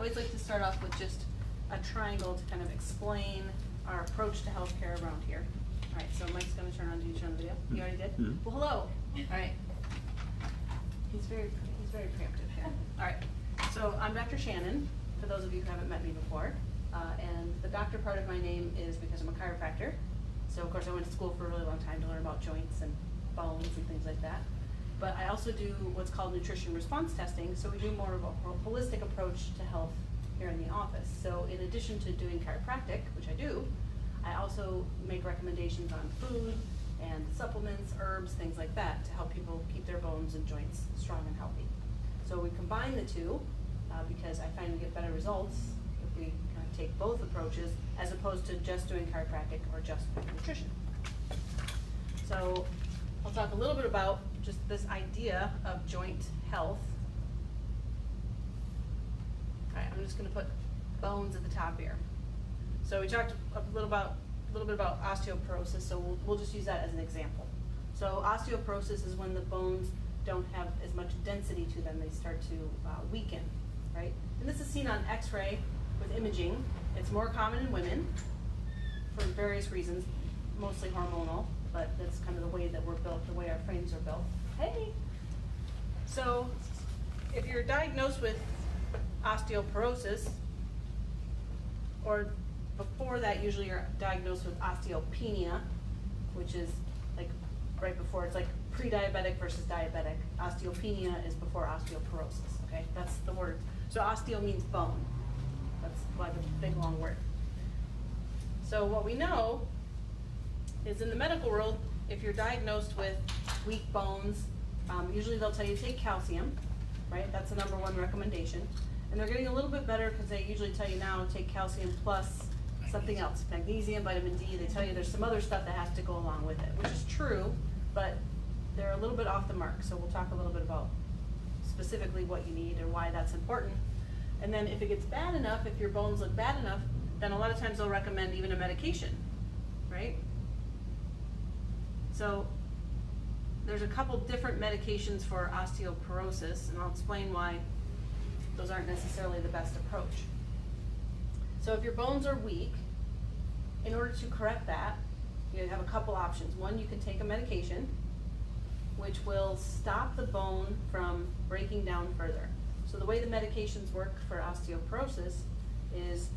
always like to start off with just a triangle to kind of explain our approach to healthcare around here. All right, so Mike's going to turn on. Did you turn on the video? You already did? Mm-hmm. Well, hello. All right. He's very preemptive here. All right. So I'm Dr. Shannon, for those of you who haven't met me before. And the doctor part of my name is because I'm a chiropractor. So, of course, I went to school for a really long time to learn about joints and bones and things like that. But I also do what's called nutrition response testing, so we do more of a holistic approach to health here in the office. So in addition to doing chiropractic, which I do, I also make recommendations on food and supplements, herbs, things like that to help people keep their bones and joints strong and healthy. So we combine the two because I find we get better results if we kind of take both approaches as opposed to just doing chiropractic or just doing nutrition. So I'll talk a little bit about just this idea of joint health. All right, I'm just going to put bones at the top here. So we talked a little bit about osteoporosis, so we'll just use that as an example. So osteoporosis is when the bones don't have as much density to them; they start to weaken, right? And this is seen on X-ray with imaging. It's more common in women for various reasons, mostly hormonal, but that's kind of the way that we're built, the way our frames are built. Hey! So if you're diagnosed with osteoporosis, or before that, usually you're diagnosed with osteopenia, which is like right before, it's like pre-diabetic versus diabetic. Osteopenia is before osteoporosis, okay? That's the word. So osteo means bone. That's why the big long word. So what we know is in the medical world, if you're diagnosed with weak bones, usually they'll tell you to take calcium, right? That's the number one recommendation. And they're getting a little bit better because they usually tell you now take calcium plus something else, magnesium, vitamin D. They tell you there's some other stuff that has to go along with it, which is true, but they're a little bit off the mark. So we'll talk a little bit about specifically what you need and why that's important. And then if it gets bad enough, if your bones look bad enough, then a lot of times they'll recommend even a medication, right? So there's a couple different medications for osteoporosis, and I'll explain why those aren't necessarily the best approach. So if your bones are weak, in order to correct that, you have a couple options. One, you can take a medication, which will stop the bone from breaking down further. So the way the medications work for osteoporosis is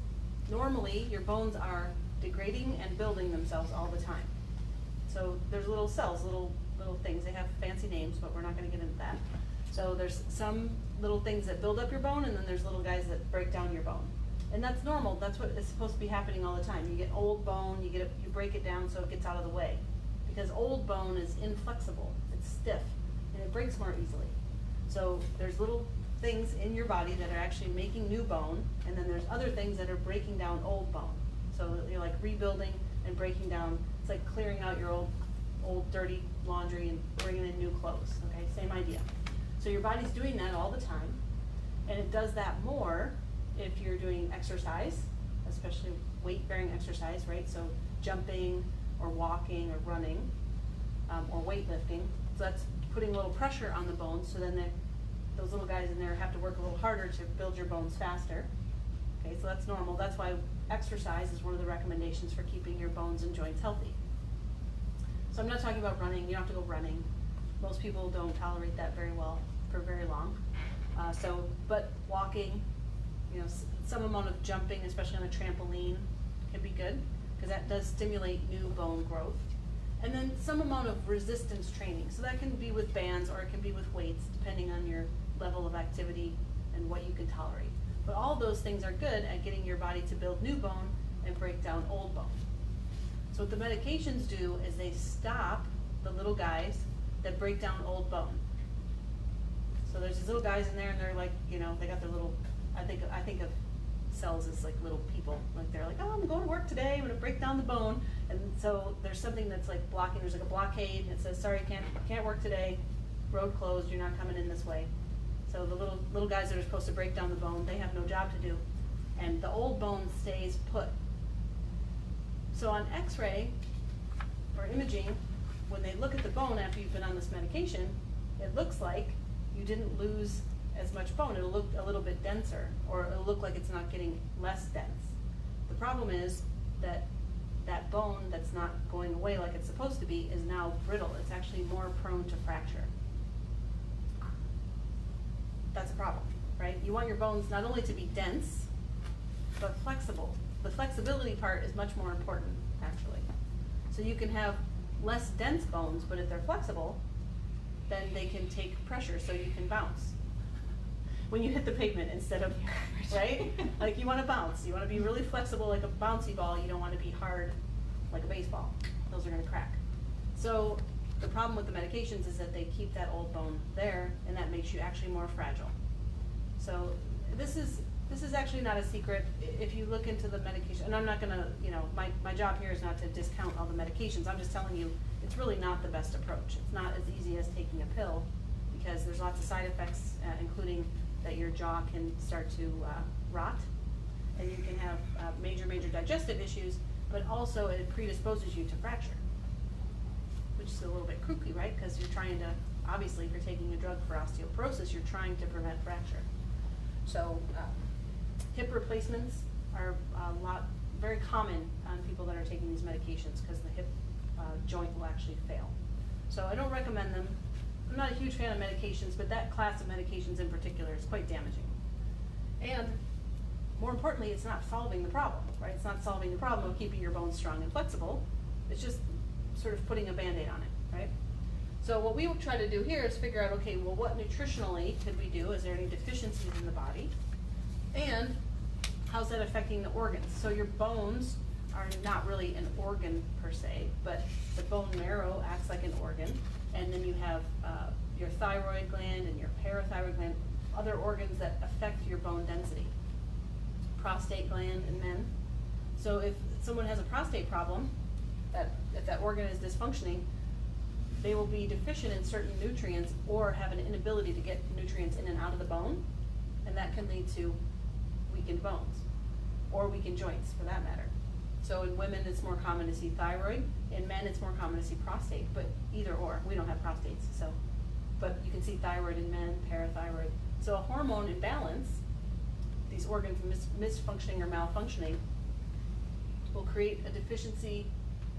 normally your bones are degrading and building themselves all the time. So there's little cells, little things. They have fancy names, but we're not going to get into that. So there's some little things that build up your bone, and then there's little guys that break down your bone. And that's normal. That's what is supposed to be happening all the time. You get old bone, you break it down so it gets out of the way. Because old bone is inflexible, it's stiff, and it breaks more easily. So there's little things in your body that are actually making new bone, and then there's other things that are breaking down old bone. So you're like rebuilding and breaking down. It's like clearing out your old dirty laundry and bringing in new clothes. Okay, same idea. So your body's doing that all the time, and it does that more if you're doing exercise, especially weight-bearing exercise, right? So jumping or walking or running or weightlifting. So that's putting a little pressure on the bones, so then those little guys in there have to work a little harder to build your bones faster. Okay, so that's normal. That's why exercise is one of the recommendations for keeping your bones and joints healthy. So I'm not talking about running. You don't have to go running. Most people don't tolerate that very well for very long. But walking, some amount of jumping, especially on a trampoline, can be good because that does stimulate new bone growth. And then some amount of resistance training. So that can be with bands or it can be with weights, depending on your level of activity and what you can tolerate. But all of those things are good at getting your body to build new bone and break down old bone. So what the medications do is they stop the little guys that break down old bone. So there's these little guys in there, and they're like, they got their little, I think of cells as like little people. Like they're like, oh, I'm going to work today, I'm going to break down the bone. And so there's something that's like blocking, there's like a blockade, and it says, sorry, can't work today, road closed, you're not coming in this way. So the little guys that are supposed to break down the bone, they have no job to do. And the old bone stays put. So on X-ray or imaging, when they look at the bone after you've been on this medication, it looks like you didn't lose as much bone. It'll look a little bit denser, or it'll look like it's not getting less dense. The problem is that that bone that's not going away like it's supposed to be is now brittle. It's actually more prone to fracture. That's a problem, right? You want your bones not only to be dense, but flexible. The flexibility part is much more important, actually. So you can have less dense bones, but if they're flexible, then they can take pressure, so you can bounce when you hit the pavement instead of, right? Like, you want to bounce. You want to be really flexible like a bouncy ball. You don't want to be hard like a baseball. Those are going to crack. So the problem with the medications is that they keep that old bone there, and that makes you actually more fragile. So this is actually not a secret. If you look into the medication, and I'm not going to, my job here is not to discount all the medications. I'm just telling you it's really not the best approach. It's not as easy as taking a pill, because there's lots of side effects, including that your jaw can start to rot, and you can have major digestive issues, but also it predisposes you to fracture, which is a little bit kooky, right? Because you're trying to, obviously, if you're taking a drug for osteoporosis, you're trying to prevent fracture. So hip replacements are very common on people that are taking these medications, because the hip joint will actually fail. So I don't recommend them. I'm not a huge fan of medications, but that class of medications in particular is quite damaging. And more importantly, it's not solving the problem, right? It's not solving the problem of keeping your bones strong and flexible. It's just sort of putting a Band-Aid on it, right? So what we will try to do here is figure out, okay, well, what nutritionally could we do? Is there any deficiencies in the body? And how's that affecting the organs? So your bones are not really an organ per se, but the bone marrow acts like an organ. And then you have your thyroid gland and your parathyroid gland, other organs that affect your bone density. Prostate gland in men. So if someone has a prostate problem, if that organ is dysfunctioning, they will be deficient in certain nutrients or have an inability to get nutrients in and out of the bone, and that can lead to weakened bones or weakened joints, for that matter. So in women, it's more common to see thyroid. In men, it's more common to see prostate, but either or. We don't have prostates, so. But you can see thyroid in men, parathyroid. So a hormone imbalance, these organs misfunctioning or malfunctioning, will create a deficiency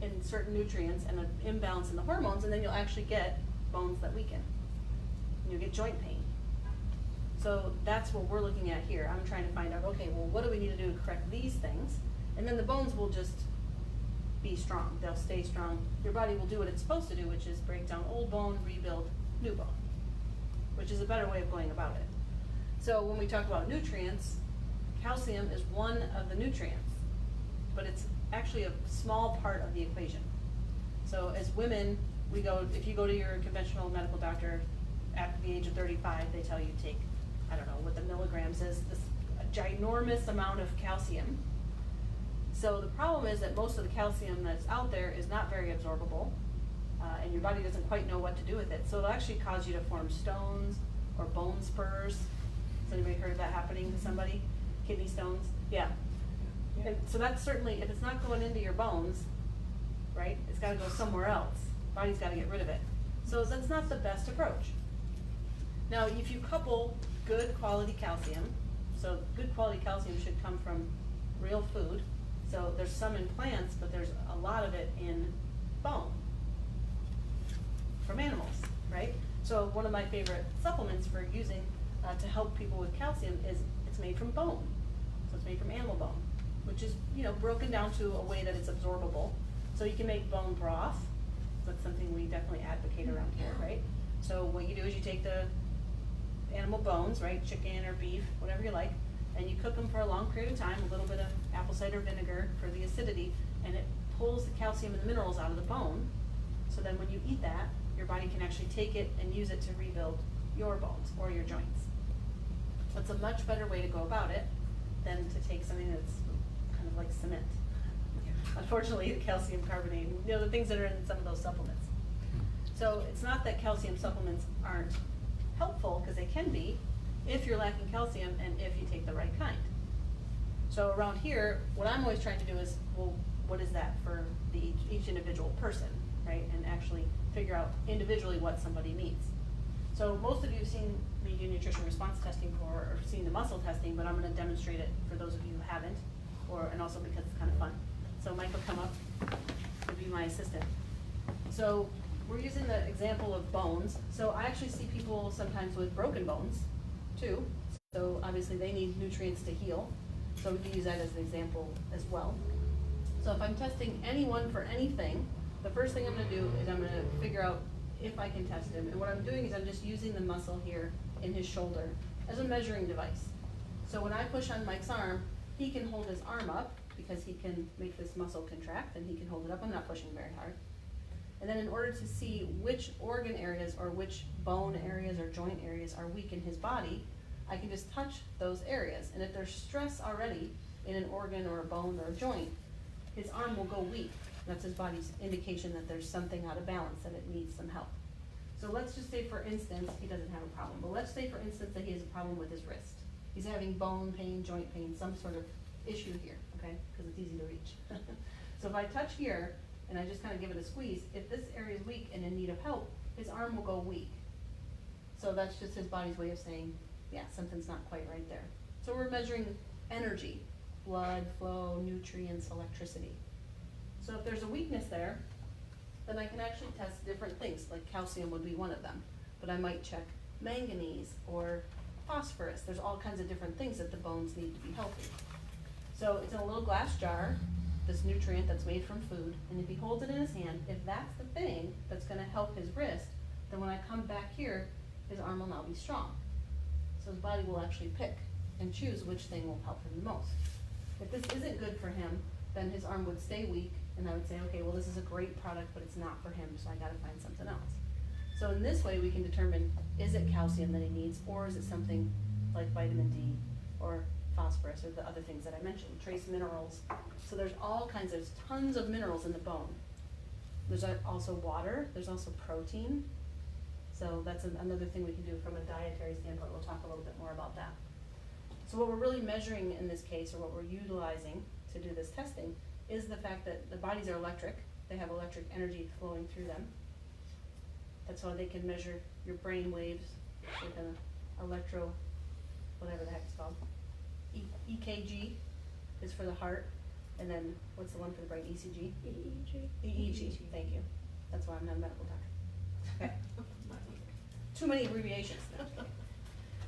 in certain nutrients and an imbalance in the hormones, and then you'll actually get bones that weaken. And you'll get joint pain. So that's what we're looking at here. I'm trying to find out, okay, well, what do we need to do to correct these things? And then the bones will just be strong. They'll stay strong. Your body will do what it's supposed to do, which is break down old bone, rebuild new bone, which is a better way of going about it. So when we talk about nutrients, calcium is one of the nutrients, but it's actually a small part of the equation. So as women, if you go to your conventional medical doctor at the age of 35, they tell you take, I don't know what the milligrams is, this ginormous amount of calcium. So the problem is that most of the calcium that's out there is not very absorbable, and your body doesn't quite know what to do with it. So it'll actually cause you to form stones or bone spurs. Has anybody heard of that happening to somebody? Kidney stones? Yeah. And so that's certainly, if it's not going into your bones, right, it's got to go somewhere else. Body's got to get rid of it. So that's not the best approach. Now, if you couple good quality calcium, so good quality calcium should come from real food. So there's some in plants, but there's a lot of it in bone from animals, right? So one of my favorite supplements for using to help people with calcium is it's made from bone. So it's made from animal bone, which is, broken down to a way that it's absorbable. So you can make bone broth. That's something we definitely advocate around here, right? So what you do is you take the animal bones, right, chicken or beef, whatever you like, and you cook them for a long period of time, a little bit of apple cider vinegar for the acidity, and it pulls the calcium and the minerals out of the bone. So then when you eat that, your body can actually take it and use it to rebuild your bones or your joints. That's a much better way to go about it than to take something that's kind of like cement. Unfortunately, the calcium carbonate, the things that are in some of those supplements. So it's not that calcium supplements aren't helpful, because they can be if you're lacking calcium and if you take the right kind. So around here, what I'm always trying to do is, well, what is that for each individual person, right? And actually figure out individually what somebody needs. So most of you have seen me do nutrition response testing before, or seen the muscle testing, but I'm gonna demonstrate it for those of you who haven't, and also because it's kind of fun. So Mike will come up to be my assistant. So we're using the example of bones. So I actually see people sometimes with broken bones too. So obviously they need nutrients to heal. So we can use that as an example as well. So if I'm testing anyone for anything, the first thing I'm gonna do is I'm gonna figure out if I can test him. And what I'm doing is I'm just using the muscle here in his shoulder as a measuring device. So when I push on Mike's arm, he can hold his arm up because he can make this muscle contract and he can hold it up. I'm not pushing very hard. And then in order to see which organ areas or which bone areas or joint areas are weak in his body, I can just touch those areas. And if there's stress already in an organ or a bone or a joint, his arm will go weak. That's his body's indication that there's something out of balance, that it needs some help. So let's just say, for instance, he doesn't have a problem, but let's say, for instance, that he has a problem with his wrist. He's having bone pain, joint pain, some sort of issue here, okay? Because it's easy to reach. So if I touch here, and I just kind of give it a squeeze, if this area is weak and in need of help, his arm will go weak. So that's just his body's way of saying, yeah, something's not quite right there. So we're measuring energy, blood flow, nutrients, electricity. So if there's a weakness there, then I can actually test different things, like calcium would be one of them. But I might check manganese or phosphorus. There's all kinds of different things that the bones need to be healthy. So it's in a little glass jar, this nutrient that's made from food, and if he holds it in his hand, if that's the thing that's gonna help his wrist, then when I come back here, his arm will now be strong. So his body will actually pick and choose which thing will help him the most. If this isn't good for him, then his arm would stay weak, and I would say, okay, well, this is a great product, but it's not for him, so I gotta find something else. So in this way, we can determine, is it calcium that he needs, or is it something like vitamin D, or phosphorus, or the other things that I mentioned, trace minerals. So there's all kinds, there's tons of minerals in the bone. There's also water, there's also protein. So that's another thing we can do from a dietary standpoint. We'll talk a little bit more about that. So what we're really measuring in this case, or what we're utilizing to do this testing, is the fact that the bodies are electric. They have electric energy flowing through them. That's how they can measure your brain waves with an electro, whatever the heck it's called. EKG is for the heart, and then what's the one for the brain? ECG? EEG, thank you. That's why I'm not a medical doctor. Okay. Too many abbreviations.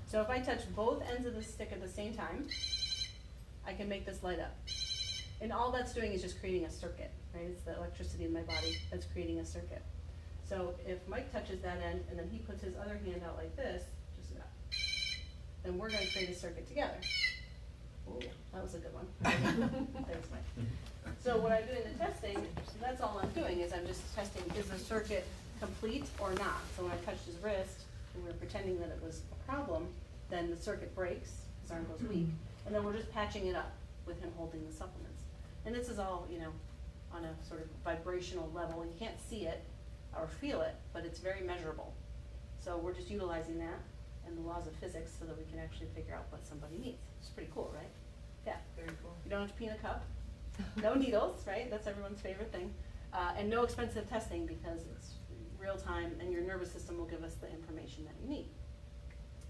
So if I touch both ends of the stick at the same time, I can make this light up. And all that's doing is just creating a circuit, right? It's the electricity in my body that's creating a circuit. So if Mike touches that end and then he puts his other hand out like this, just that, then we're going to create a circuit together. Ooh, that was a good one. Thanks, Mike. So what I do in the testing, that's all I'm doing, is I'm just testing, is the circuit complete or not? So when I touched his wrist, and we were pretending that it was a problem, then the circuit breaks, his arm goes weak, and then we're just patching it up with him holding the supplements. And this is all, on a sort of vibrational level. You can't see it or feel it, but it's very measurable. So we're just utilizing that and the laws of physics so that we can actually figure out what somebody needs. It's pretty cool, right? Yeah. Very cool. You don't have to pee in a cup. No needles, right? That's everyone's favorite thing. And no expensive testing because it's real time and your nervous system will give us the information that you need.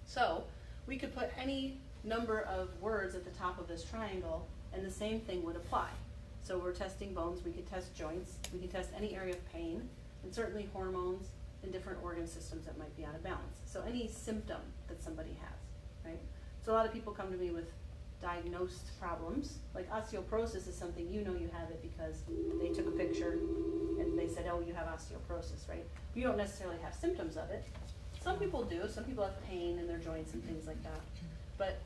So we could put any number of words at the top of this triangle and the same thing would apply. So we're testing bones, we could test joints, we could test any area of pain, and certainly hormones and different organ systems that might be out of balance. So any symptom that somebody has, right? So a lot of people come to me with diagnosed problems, like osteoporosis is something you have it because they took a picture and they said, oh, you have osteoporosis, right? You don't necessarily have symptoms of it. Some people do, some people have pain in their joints and things like that. But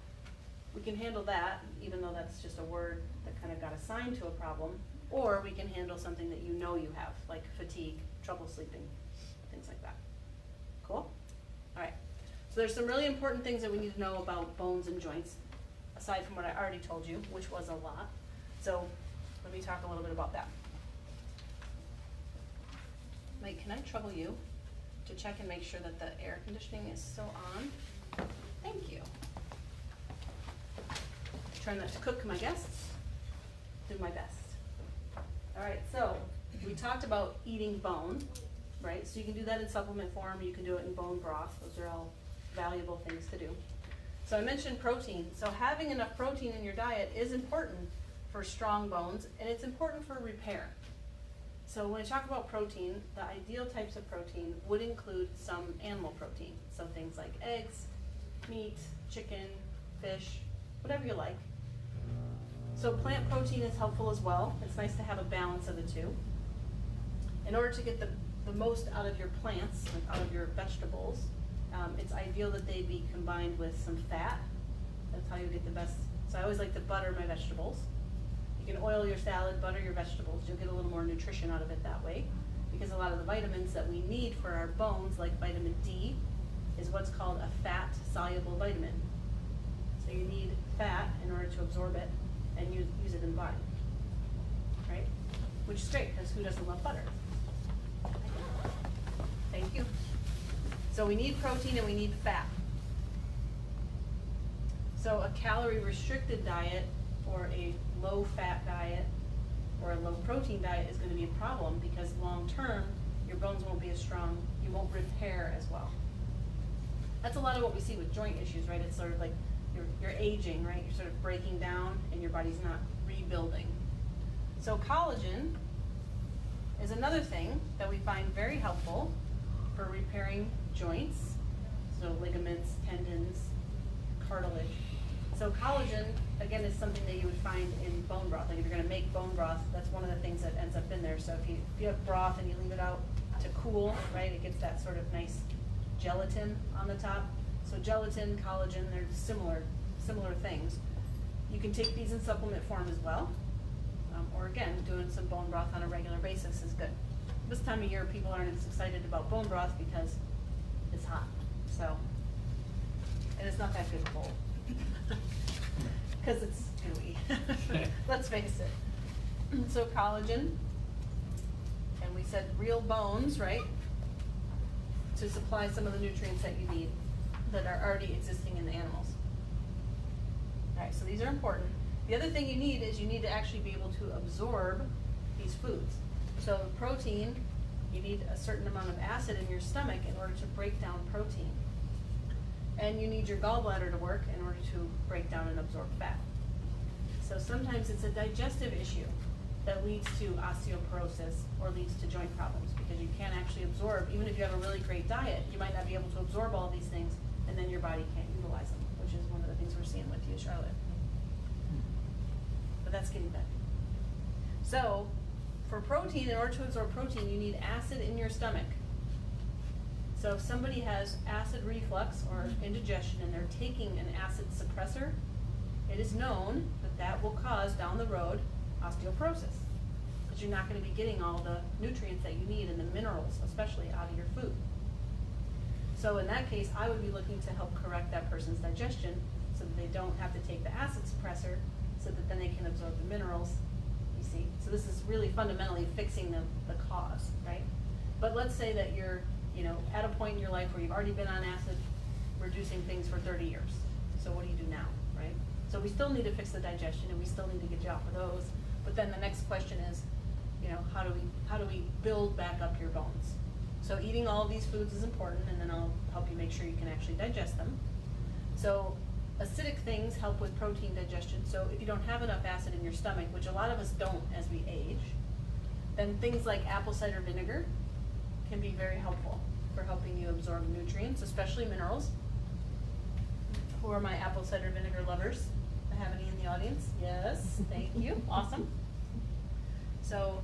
we can handle that, even though that's just a word that kind of got assigned to a problem, or we can handle something that you have, like fatigue, trouble sleeping, things like that. Cool? All right. So there's some really important things that we need to know about bones and joints, aside from what I already told you, which was a lot. So let me talk a little bit about that. Mike, can I trouble you to check and make sure that the air conditioning is still on? Thank you. Try not to cook my guests. Do my best. All right, so we talked about eating bone. right? So you can do that in supplement form, you can do it in bone broth. Those are all valuable things to do. So I mentioned protein. So having enough protein in your diet is important for strong bones, and it's important for repair. So when I talk about protein, the ideal types of protein would include some animal protein. So things like eggs, meat, chicken, fish, whatever you like. So plant protein is helpful as well. It's nice to have a balance of the two. In order to get the most out of your plants, out of your vegetables, it's ideal that they be combined with some fat. That's how you get the best. So I always like to butter my vegetables. You can oil your salad, butter your vegetables. You'll get a little more nutrition out of it that way, because a lot of the vitamins that we need for our bones, like vitamin D, is what's called a fat-soluble vitamin. So you need fat in order to absorb it and use it in the body, right? Which is great, because who doesn't love butter? Thank you. So we need protein and we need fat. So a calorie-restricted diet or a low-fat diet or a low-protein diet is going to be a problem, because long-term, your bones won't be as strong, you won't repair as well. That's a lot of what we see with joint issues, right? It's sort of like you're aging, right? You're sort of breaking down and your body's not rebuilding. So collagen is another thing that we find very helpful for repairing joints, so ligaments, tendons, cartilage. So collagen, again, is something that you would find in bone broth. Like if you're going to make bone broth, that's one of the things that ends up in there. So if you have broth and you leave it out to cool, right, it gets that sort of nice gelatin on the top. So gelatin, collagen, they're similar things. You can take these in supplement form as well. Or again, doing some bone broth on a regular basis is good. This time of year, people aren't as excited about bone broth because it's hot. So, and it's not that good cold. Because it's gooey. Let's face it. So collagen, and we said real bones, right? To supply some of the nutrients that you need that are already existing in the animals. All right, so these are important. The other thing you need is you need to actually be able to absorb these foods. So protein, you need a certain amount of acid in your stomach in order to break down protein. And you need your gallbladder to work in order to break down and absorb fat. So sometimes it's a digestive issue that leads to osteoporosis or leads to joint problems, because you can't actually absorb. Even if you have a really great diet, you might not be able to absorb all these things, and then your body can't utilize them, which is one of the things we're seeing with you, Charlotte. But that's getting better. So for protein, in order to absorb protein, you need acid in your stomach. So if somebody has acid reflux or indigestion and they're taking an acid suppressor, it is known that that will cause down the road osteoporosis, because you're not going to be getting all the nutrients that you need and the minerals, especially out of your food. So in that case, I would be looking to help correct that person's digestion so that they don't have to take the acid suppressor, so that then they can absorb the minerals, you see. So this is really fundamentally fixing the cause, right? But let's say that you're, at a point in your life where you've already been on acid reducing things for 30 years. So what do you do now, right? So we still need to fix the digestion, and we still need to get you off of those. But then the next question is, how do we build back up your bones? So eating all of these foods is important, and then I'll help you make sure you can actually digest them. So acidic things help with protein digestion. So if you don't have enough acid in your stomach, which a lot of us don't as we age, then things like apple cider vinegar can be very helpful for helping you absorb nutrients, especially minerals. Who are my apple cider vinegar lovers? I have any in the audience? Yes, thank you, awesome. So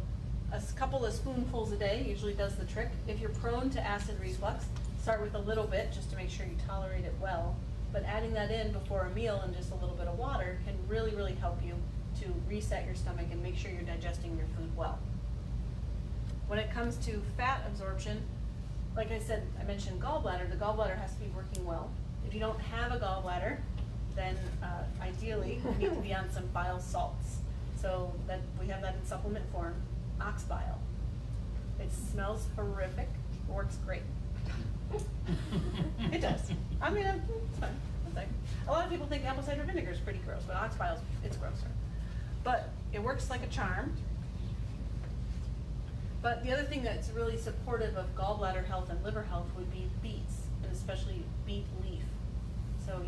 a couple of spoonfuls a day usually does the trick. If you're prone to acid reflux, start with a little bit just to make sure you tolerate it well. But adding that in before a meal and just a little bit of water can really, really help you to reset your stomach and make sure you're digesting your food well. When it comes to fat absorption, like I said, I mentioned gallbladder. The gallbladder has to be working well. If you don't have a gallbladder, then ideally you need to be on some bile salts. So that we have that in supplement form, ox bile. It smells horrific, works great. It does. I mean, it's fine. It's like, a lot of people think apple cider vinegar is pretty gross, but ox bile, it's grosser. But it works like a charm. But the other thing that's really supportive of gallbladder health and liver health would be beets, and especially beet leaf. So,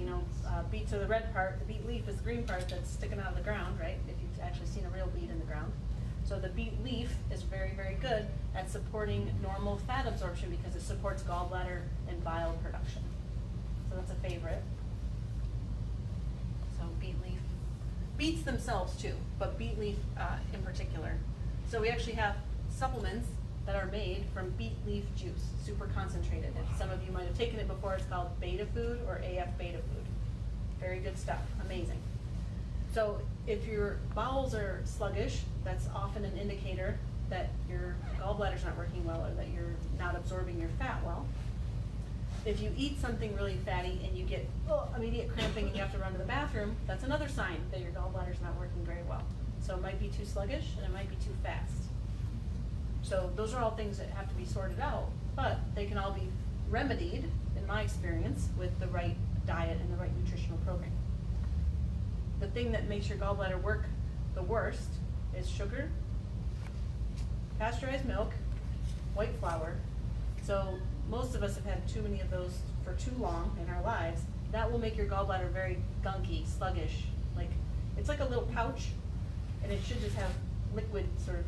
beets are the red part, the beet leaf is the green part that's sticking out of the ground, right? If you've actually seen a real beet in the ground. So the beet leaf is very, very good at supporting normal fat absorption because it supports gallbladder and bile production. So that's a favorite. So beet leaf. Beets themselves too, but beet leaf in particular. So we actually have supplements that are made from beet leaf juice, super concentrated. And some of you might have taken it before. It's called beta food or AF beta food. Very good stuff, amazing. So if your bowels are sluggish, that's often an indicator that your gallbladder's not working well or that you're not absorbing your fat well. If you eat something really fatty and you get immediate cramping and you have to run to the bathroom, that's another sign that your gallbladder's not working very well. So it might be too sluggish and it might be too fast. So those are all things that have to be sorted out, but they can all be remedied, in my experience, with the right diet and the right nutritional program. The thing that makes your gallbladder work the worst is sugar, pasteurized milk, white flour. So most of us have had too many of those for too long in our lives. That will make your gallbladder very gunky, sluggish. It's like a little pouch, and it should just have liquid sort of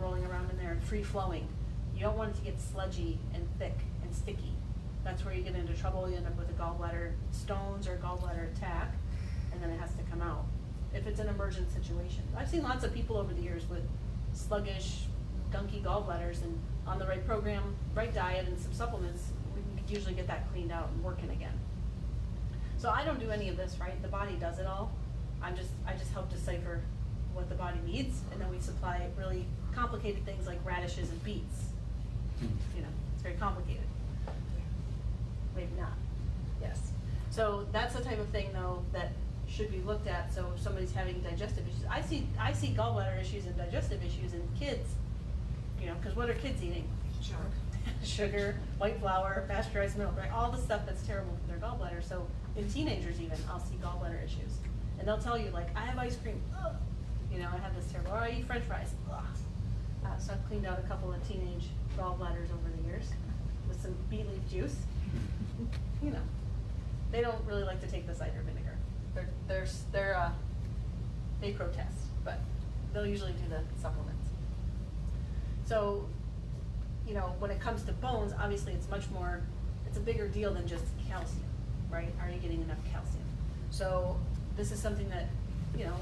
rolling around in there and free flowing. You don't want it to get sludgy and thick and sticky. That's where you get into trouble. You end up with a gallbladder stones or gallbladder attack, and then it has to come out if it's an emergent situation. I've seen lots of people over the years with sluggish, gunky gallbladders, and on the right program, right diet, and some supplements, we can usually get that cleaned out and working again. So I don't do any of this, right? The body does it all. I just help decipher what the body needs, and then we supply really complicated things like radishes and beets. It's very complicated. Maybe not. Yes. So that's the type of thing, though, that should be looked at. So if somebody's having digestive issues, I see gallbladder issues and digestive issues in kids. Because what are kids eating? Sugar, white flour, pasteurized milk, right? All the stuff that's terrible for their gallbladder. So in teenagers even, I'll see gallbladder issues. And they'll tell you, I have ice cream. Ugh. I have this terrible, or I eat French fries. So I've cleaned out a couple of teenage gallbladders over the years with some beet leaf juice. They don't really like to take the cider vinegar. They protest, but they'll usually do the supplements. So, when it comes to bones, obviously it's a bigger deal than just calcium, right? Are you getting enough calcium? So this is something that,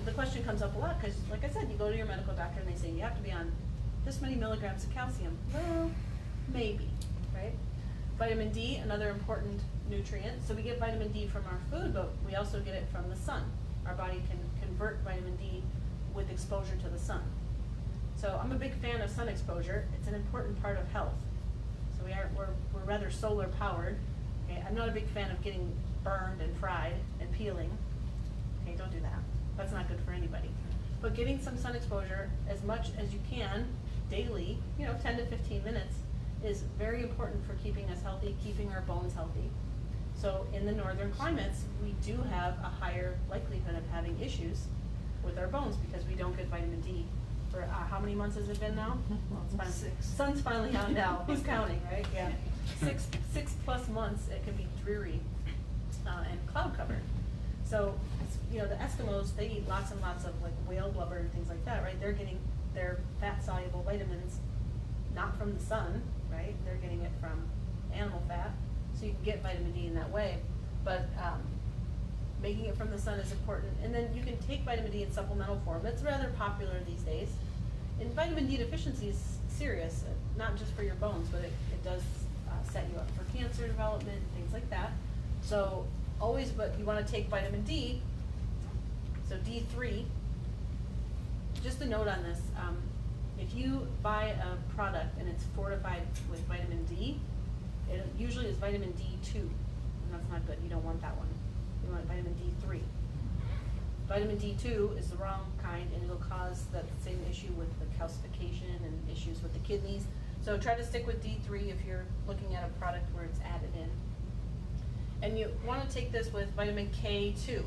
the question comes up a lot because, like I said, you go to your medical doctor and they say you have to be on this many milligrams of calcium. Well, maybe, right? Vitamin D, another important nutrient. So we get vitamin D from our food, but we also get it from the sun. Our body can convert vitamin D with exposure to the sun. So I'm a big fan of sun exposure. It's an important part of health. So we're rather solar powered. Okay? I'm not a big fan of getting burned and fried and peeling. Okay, don't do that. That's not good for anybody. But getting some sun exposure as much as you can daily, 10 to 15 minutes, is very important for keeping us healthy, keeping our bones healthy. So in the northern climates, we do have a higher likelihood of having issues with our bones because we don't get vitamin D. For how many months has it been now? Well, it's finally, 6. Sun's finally out now. Who's counting, right? Yeah. 6+ months. It can be dreary and cloud covered. So the Eskimos, they eat lots and lots of whale blubber and things like that, right? They're getting their fat soluble vitamins not from the sun, right? They're getting it from animal fat, so you can get vitamin D in that way. But making it from the sun is important. And then you can take vitamin D in supplemental form. It's rather popular these days. And vitamin D deficiency is serious, not just for your bones, but it does set you up for cancer development, things like that. So but you want to take vitamin D, so D3. Just a note on this, if you buy a product and it's fortified with vitamin D, it usually is vitamin D2, and that's not good. You don't want that one. You want vitamin D3. Vitamin D2 is the wrong kind, and it'll cause that same issue with the calcification and issues with the kidneys. So try to stick with D3 if you're looking at a product where it's added in. And you want to take this with vitamin K2.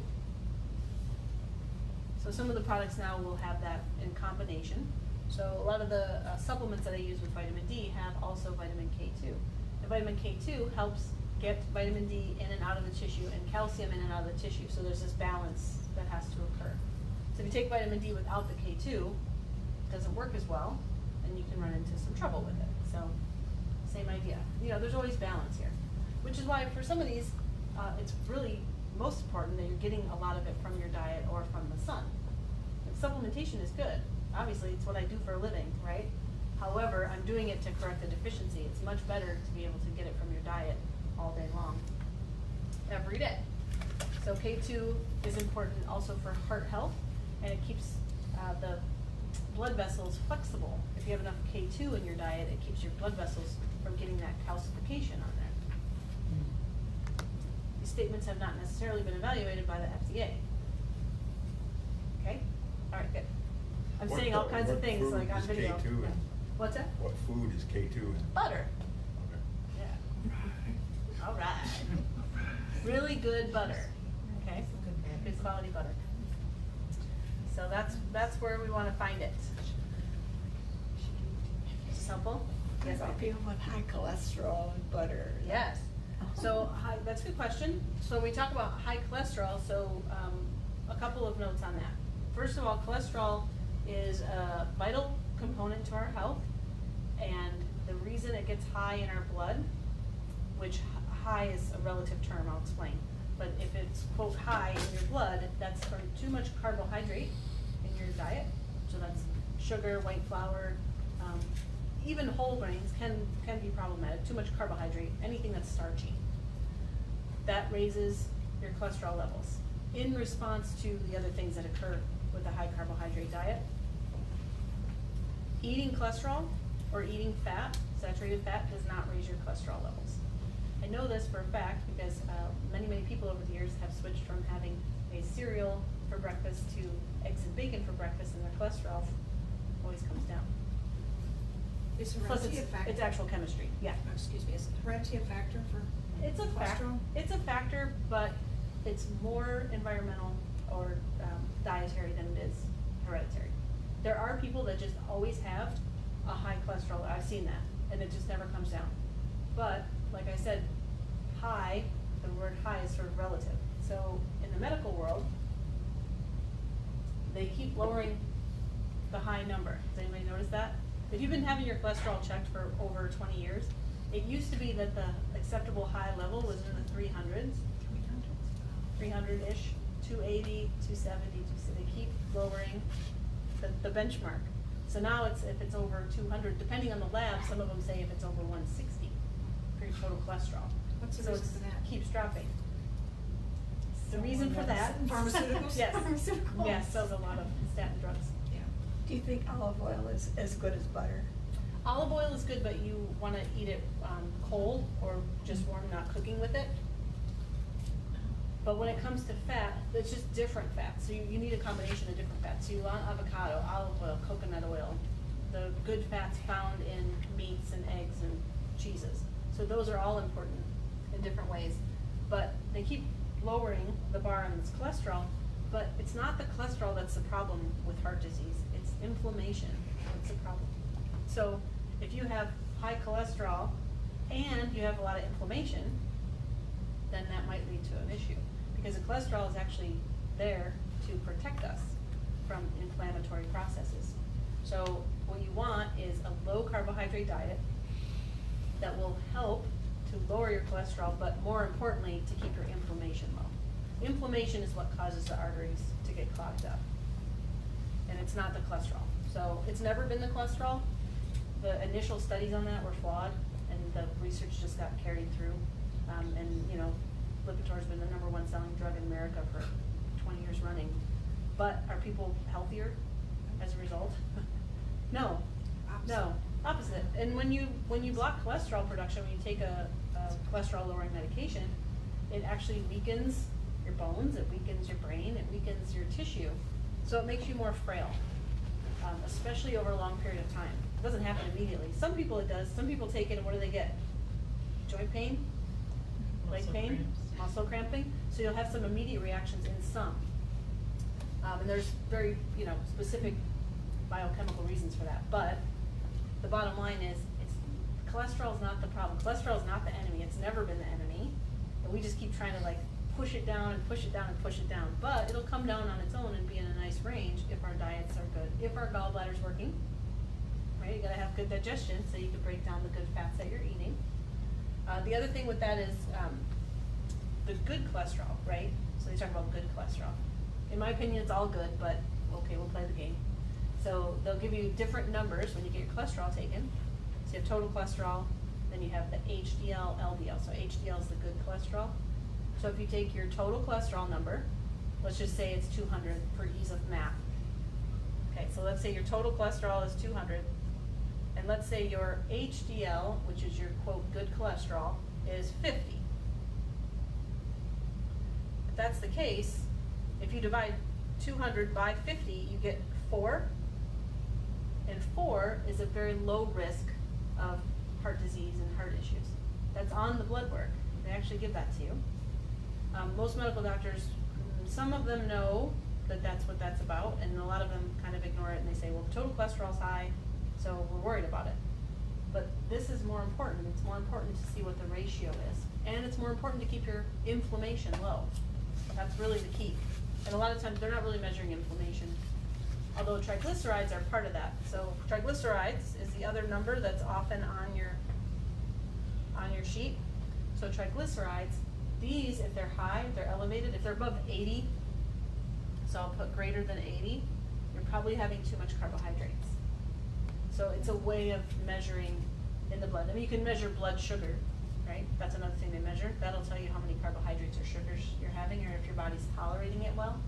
So some of the products now will have that in combination. So a lot of the supplements that I use with vitamin D have also vitamin K2. And vitamin K2 helps get vitamin D in and out of the tissue and calcium in and out of the tissue. So there's this balance that has to occur. So if you take vitamin D without the K2, it doesn't work as well, and you can run into some trouble with it. So same idea. You know, there's always balance here, which is why for some of these, it's really most important that you're getting a lot of it from your diet or from the sun. And supplementation is good. Obviously, it's what I do for a living, right? However, I'm doing it to correct the deficiency. It's much better to be able to get it from your diet all day long, every day. So K2 is important also for heart health, and it keeps the blood vessels flexible. If you have enough K2 in your diet, it keeps your blood vessels from getting that calcification on there. These statements have not necessarily been evaluated by the FDA. Okay? All right, good. I'm saying all kinds of things like on video. K2 in? What's that? What food is K2 in? Butter. Okay. Yeah. All right. Really good butter. Okay? Good quality butter. So that's where we want to find it. Is this helpful? Yes. About people with high cholesterol and butter. Yes. So that's a good question. So we talk about high cholesterol. So a couple of notes on that. First of all, cholesterol is a vital component to our health, and the reason it gets high in our blood, which high is a relative term, I'll explain, but if it's quote high in your blood, that's from too much carbohydrate in your diet. So that's sugar, white flour, even whole grains can be problematic. Too much carbohydrate, anything that's starchy, that raises your cholesterol levels in response to the other things that occur with a high carbohydrate diet. Eating cholesterol or eating fat, saturated fat, does not raise your cholesterol levels. I know this for a fact because many people over the years have switched from having a cereal for breakfast to eggs and bacon for breakfast, and their cholesterol always comes down. Is Plus heredity a factor? it's actual chemistry, yeah. Excuse me, is heredity a factor for It's a factor. cholesterol? It's a factor, but it's more environmental or dietary than it is hereditary. There are people that just always have a high cholesterol. I've seen that, and it just never comes down. But like I said, high, the word high is sort of relative. So in the medical world, they keep lowering the high number. Does anybody notice that? If you've been having your cholesterol checked for over 20 years, it used to be that the acceptable high level was in the 300s, 300-ish, 280, 270, they keep lowering the benchmark. So now if it's over 200, depending on the lab, some of them say if it's over 160 for your total cholesterol. What's the So reason for that? Keeps dropping. The reason for that. Pharmaceuticals? Yes. Pharmaceuticals. Yes, sells a lot of statin drugs. Yeah. Do you think olive oil is as good as butter? Olive oil is good, but you want to eat it cold or just warm, not cooking with it. But when it comes to fat, it's just different fats. So you need a combination of different fats. So you want avocado, olive oil, coconut oil, the good fats found in meats and eggs and cheeses. So those are all important in different ways. But they keep lowering the bar on this cholesterol, but it's not the cholesterol that's the problem with heart disease. It's inflammation that's the problem. So if you have high cholesterol and you have a lot of inflammation, then that might lead to an issue. Because the cholesterol is actually there to protect us from inflammatory processes. So what you want is a low carbohydrate diet that will help to lower your cholesterol, but more importantly, to keep your inflammation low. Inflammation is what causes the arteries to get clogged up. And it's not the cholesterol. So it's never been the cholesterol. The initial studies on that were flawed, and the research just got carried through. And you know, Lipitor's been the #1 selling drug in America for 20 years running. But are people healthier as a result? No. Opposite. No. Opposite. And when you block cholesterol production, when you take a cholesterol lowering medication, it actually weakens your bones, it weakens your brain, it weakens your tissue. So it makes you more frail, especially over a long period of time. It doesn't happen immediately. Some people it does. Some people take it and what do they get? Joint pain, leg pain, muscle cramping. So you'll have some immediate reactions in some. And there's very specific biochemical reasons for that, but the bottom line is, cholesterol is not the problem. Cholesterol is not the enemy. It's never been the enemy. And we just keep trying to like push it down and push it down and push it down. But it'll come down on its own and be in a nice range if our diets are good. If our gallbladder's working, right? You gotta have good digestion so you can break down the good fats that you're eating. The other thing with that is the good cholesterol, right? So they talk about good cholesterol. In my opinion, it's all good, but okay, we'll play the game. So they'll give you different numbers when you get your cholesterol taken. So you have total cholesterol, then you have the HDL, LDL. So HDL is the good cholesterol. So if you take your total cholesterol number, let's just say it's 200 for ease of math. Okay, so let's say your total cholesterol is 200, and let's say your HDL, which is your quote good cholesterol, is 50. If that's the case, if you divide 200 by 50, you get 4, and 4 is a very low risk of heart disease and heart issues. That's on the blood work. They actually give that to you. Most medical doctors, some of them know that that's what that's about, and a lot of them kind of ignore it and they say, well, the total cholesterol is high, so we're worried about it. But this is more important. It's more important to see what the ratio is. And it's more important to keep your inflammation low. That's really the key. And a lot of times they're not really measuring inflammation, although triglycerides are part of that. So triglycerides is the other number that's often on your sheet. So triglycerides, these, if they're high, if they're elevated, if they're above 80, so I'll put greater than 80, you're probably having too much carbohydrates. So it's a way of measuring in the blood. I mean, you can measure blood sugar, right? That's another thing they measure. That'll tell you how many carbohydrates or sugars you're having or if your body's tolerating it well.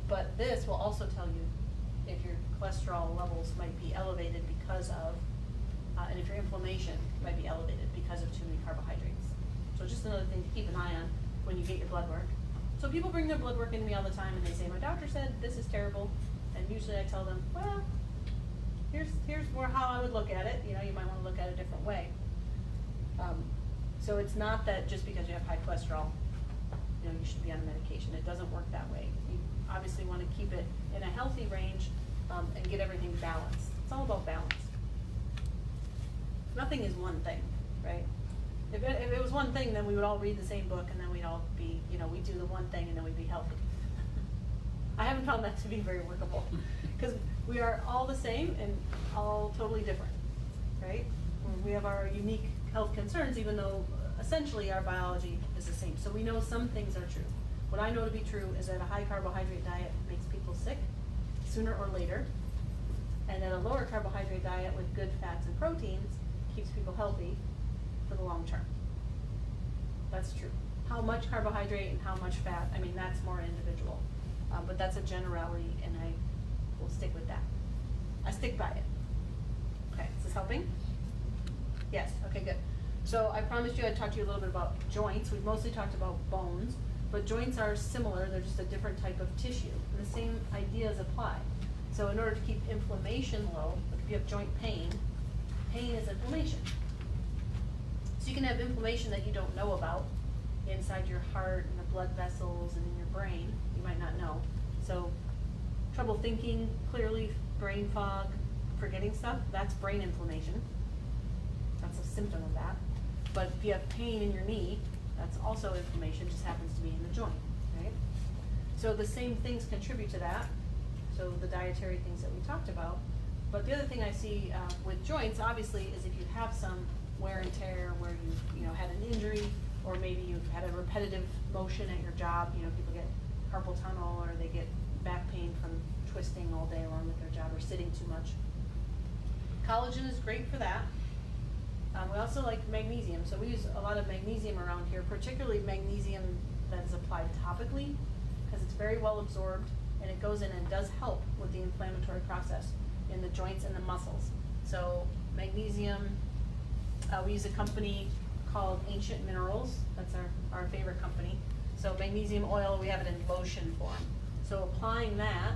But this will also tell you if your cholesterol levels might be elevated because of, and if your inflammation might be elevated because of too many carbohydrates. So just another thing to keep an eye on when you get your blood work. So people bring their blood work into me all the time and they say, my doctor said this is terrible. And usually I tell them, well, here's more how I would look at it. You know, you might want to look at it a different way. So it's not that just because you have high cholesterol, you know, you should be on a medication. It doesn't work that way. You obviously want to keep it in a healthy range and get everything balanced. It's all about balance. Nothing is one thing, right? If it was one thing, then we would all read the same book and then we'd all be, you know, we'd do the one thing and then we'd be healthy. I haven't found that to be very workable because we are all the same and all totally different, right? We have our unique health concerns even though essentially our biology is the same. So we know some things are true. What I know to be true is that a high carbohydrate diet makes people sick sooner or later, and that a lower carbohydrate diet with good fats and proteins keeps people healthy for the long term. That's true. How much carbohydrate and how much fat, I mean, that's more individual. But that's a generality, and I will stick with that. I stick by it. Okay, is this helping? Yes, okay, good. So I promised you I'd talk to you a little bit about joints. We've mostly talked about bones, but joints are similar. They're just a different type of tissue, and the same ideas apply. So in order to keep inflammation low, if you have joint pain, pain is inflammation. So you can have inflammation that you don't know about inside your heart and the blood vessels and in your brain. You might not know. So trouble thinking clearly, brain fog, forgetting stuff, that's brain inflammation. That's a symptom of that. But if you have pain in your knee, that's also inflammation, just happens to be in the joint, right? So the same things contribute to that. So the dietary things that we talked about. But the other thing I see with joints, obviously, is if you have some wear and tear where you had an injury, or maybe you've had a repetitive motion at your job. You know, people get carpal tunnel or they get back pain from twisting all day long with their job or sitting too much. Collagen is great for that. We also like magnesium, so we use a lot of magnesium around here, particularly magnesium that is applied topically, because it's very well absorbed and it goes in and does help with the inflammatory process in the joints and the muscles. So magnesium, we use a company called Ancient Minerals. That's our favorite company. So magnesium oil, we have it in lotion form. So applying that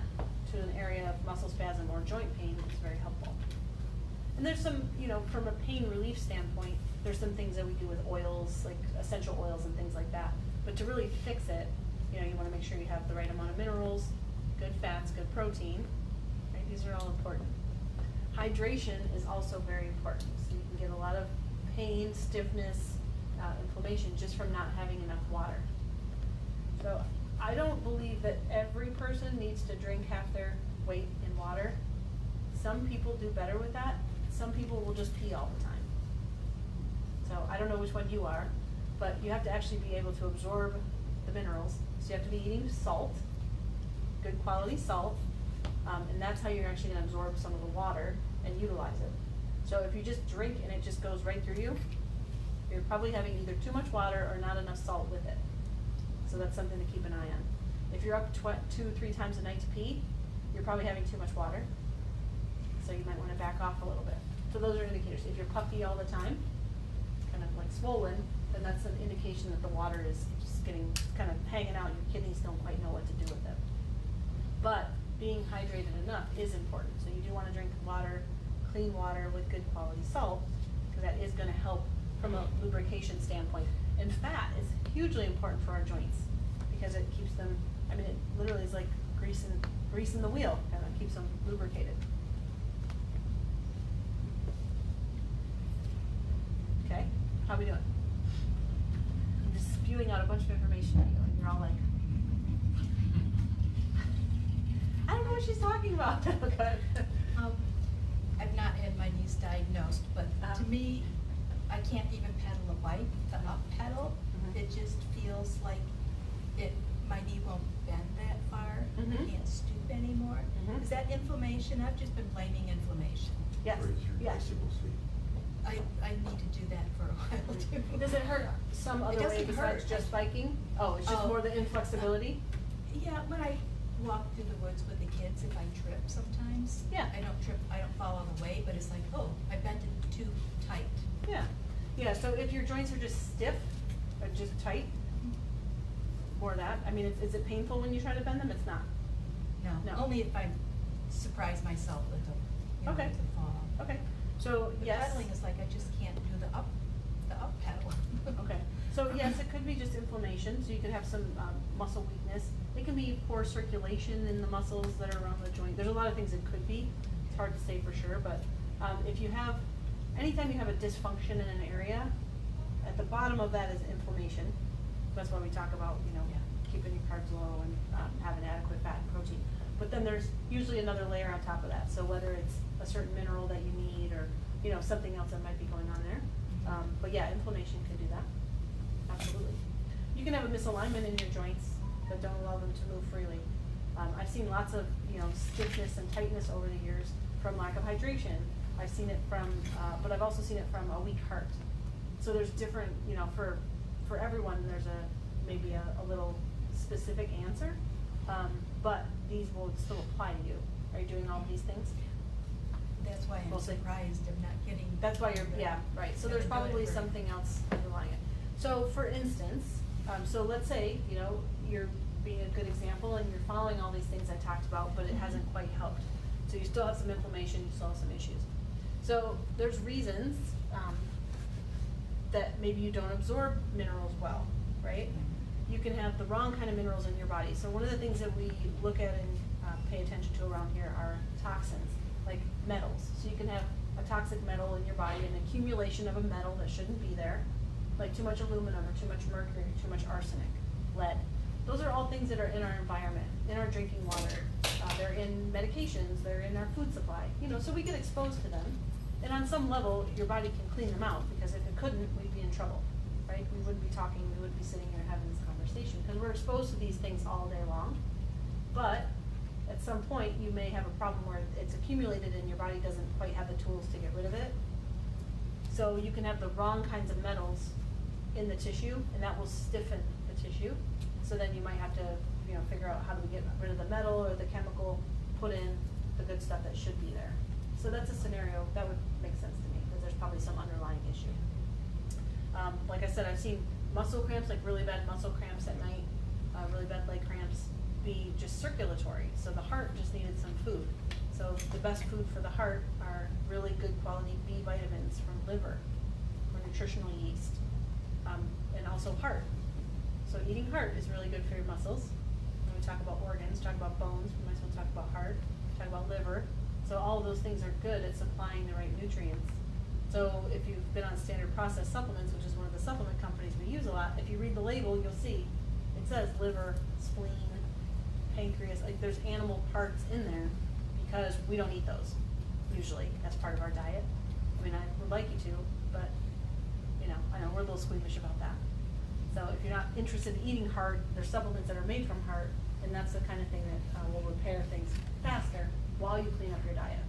to an area of muscle spasm or joint pain is very helpful. And there's some, from a pain relief standpoint, there's some things that we do with oils, like essential oils and things like that. But to really fix it, you want to make sure you have the right amount of minerals, good fats, good protein. Right? These are all important. Hydration is also very important. So you can get a lot of pain, stiffness, inflammation just from not having enough water. So I don't believe that every person needs to drink half their weight in water. Some people do better with that. Some people will just pee all the time. So I don't know which one you are, but you have to actually be able to absorb the minerals. So you have to be eating salt, good quality salt, and that's how you're actually gonna absorb some of the water and utilize it. So if you just drink and it just goes right through you, you're probably having either too much water or not enough salt with it. So that's something to keep an eye on. If you're up 2-3 times a night to pee, you're probably having too much water. So you might wanna back off a little bit. So those are indicators. If you're puffy all the time, kind of like swollen, then that's an indication that the water is just getting, kind of hanging out, and your kidneys don't quite know what to do with it. But being hydrated enough is important. So you do wanna drink water, clean water with good quality salt, because that is gonna help from a lubrication standpoint. And fat is hugely important for our joints, because it keeps them, I mean, it literally is like greasing the wheel, kind of keeps them lubricated. Okay, how we doing? I'm just spewing out a bunch of information at you, and you're all like, I don't know what she's talking about. Good. I've not had my knees diagnosed, but to me, I can't even pedal a bike, the up pedal. Mhm. It just feels like my knee won't bend that far. Mhm. I can't stoop anymore. Mhm. Is that inflammation? I've just been blaming inflammation. Yes, Or is your yes. bicycle seat? I need to do that for a while too. Does it hurt some other way doesn't besides hurt. just biking? Oh, it's just Oh. more the inflexibility? Yeah, when I walk through the woods with the kids, if I trip sometimes. Yeah. I don't trip, I don't fall on the way, but it's like, oh, I bent it too tight. Yeah, yeah, so if your joints are just stiff, or just tight, more of that, I mean, is it painful when you try to bend them? It's not. No, No. only if I surprise myself with a, Okay. with a fall. Okay, so The yes. pedaling is like I just can't do the up pedal. Okay, so yes, it could be just inflammation, so you could have some muscle weakness. It can be poor circulation in the muscles that are around the joint. There's a lot of things it could be. It's hard to say for sure, but if you have, anytime you have a dysfunction in an area, at the bottom of that is inflammation. That's why we talk about, keeping your carbs low and having adequate fat and protein. But then there's usually another layer on top of that. So whether it's a certain mineral that you need or, something else that might be going on there. But yeah, inflammation can do that. Absolutely. You can have a misalignment in your joints that don't allow them to move freely. I've seen lots of, stiffness and tightness over the years from lack of hydration. I've seen it from, but I've also seen it from a weak heart. So there's different, for everyone, there's maybe a little specific answer, but these will still apply to you. Are you doing all these things? That's why I'm Mostly. surprised I'm not getting. That's why you're, yeah, right, so there's probably something else underlying it. So for instance, so let's say, you're being a good example and you're following all these things I talked about, but it hasn't quite helped. So you still have some inflammation, you still have some issues. So there's reasons, that maybe you don't absorb minerals well, right? You can have the wrong kind of minerals in your body. So one of the things that we look at and pay attention to around here are toxins, like metals. So you can have a toxic metal in your body, an accumulation of a metal that shouldn't be there, like too much aluminum or too much mercury, too much arsenic, lead. Those are all things that are in our environment, in our drinking water. They're in medications, they're in our food supply, so we get exposed to them. And on some level, your body can clean them out, because if it couldn't, we'd be in trouble, right? We wouldn't be talking, we wouldn't be sitting here having this conversation, because we're exposed to these things all day long. But at some point, you may have a problem where it's accumulated and your body doesn't quite have the tools to get rid of it. So you can have the wrong kinds of metals in the tissue, and that will stiffen the tissue. So then you might have to, figure out how do we get rid of the metal or the chemical, put in the good stuff that should be there. So that's a scenario that would make sense to me, because there's probably some underlying issue. Like I said, I've seen muscle cramps, like really bad muscle cramps at night, really bad leg cramps, be just circulatory. So the heart just needed some food. So the best food for the heart are really good quality B vitamins from liver, or nutritional yeast, and also heart. So eating heart is really good for your muscles. When we talk about organs, talk about bones, we might as well talk about heart, talk about liver. So all of those things are good at supplying the right nutrients. So if you've been on standard processed supplements, which is one of the supplement companies we use a lot, if you read the label, you'll see it says liver, spleen, pancreas, like there's animal parts in there because we don't eat those usually as part of our diet. I mean, I would like you to, but you know, I know we're a little squeamish about that. So if you're not interested in eating heart, there's supplements that are made from heart, and that's the kind of thing that will repair things faster while you clean up your diet.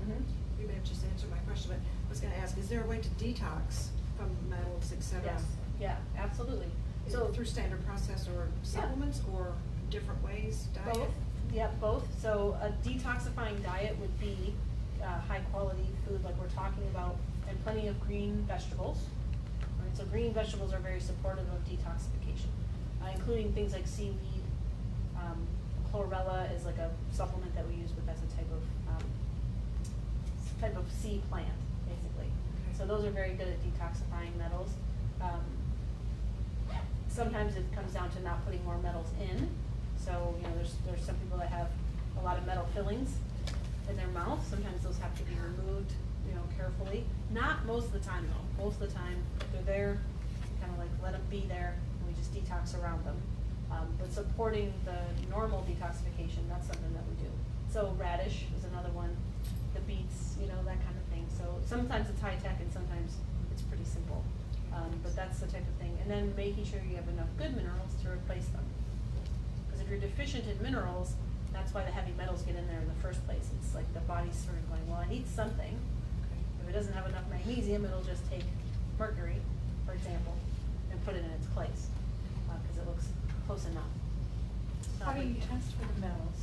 Mm-hmm. You may have just answered my question, but I was gonna ask, is there a way to detox from metals, et cetera? Yes, yeah, absolutely. So through standard process or supplements or different ways, diet? Both, yeah, both. So a detoxifying diet would be high quality food like we're talking about, and plenty of green vegetables. Right? So green vegetables are very supportive of detoxification, including things like seaweed. Chlorella is like a supplement that we use, but that's a type of sea plant, basically. Okay. So those are very good at detoxifying metals. Sometimes it comes down to not putting more metals in. So, you know, there's some people that have a lot of metal fillings in their mouth. Sometimes those have to be removed, you know, carefully. Not most of the time though. Most of the time, if they're there, kind of like let them be there, and we just detox around them. But supporting the normal detoxification, that's something that we do. So radish is another one, the beets, you know, that kind of thing. So sometimes it's high tech and sometimes it's pretty simple. But that's the type of thing. And then making sure you have enough good minerals to replace them. Because if you're deficient in minerals, that's why the heavy metals get in there in the first place. It's like the body's sort of going, well, I need something. If it doesn't have enough magnesium, it'll just take mercury, for example, and put it in its place, because it looks close enough. How do you test for the metals?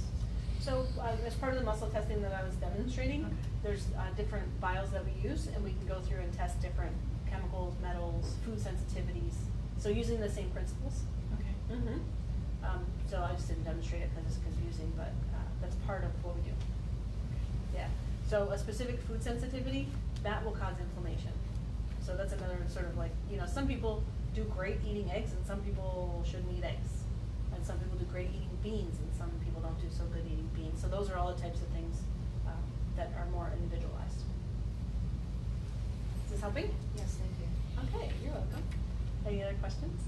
So as part of the muscle testing that I was demonstrating, there's different vials that we use, and we can go through and test different chemicals, metals, food sensitivities. So using the same principles. Okay. Mm-hmm. So I just didn't demonstrate it because it's confusing, but that's part of what we do. Yeah. So a specific food sensitivity, that will cause inflammation. So that's another sort of like, you know, some people do great eating eggs and some people shouldn't eat eggs. And some people do great eating beans and some people don't do so good eating beans. So those are all the types of things that are more individualized. Is this helping? Yes, thank you. Okay, you're welcome. Any other questions?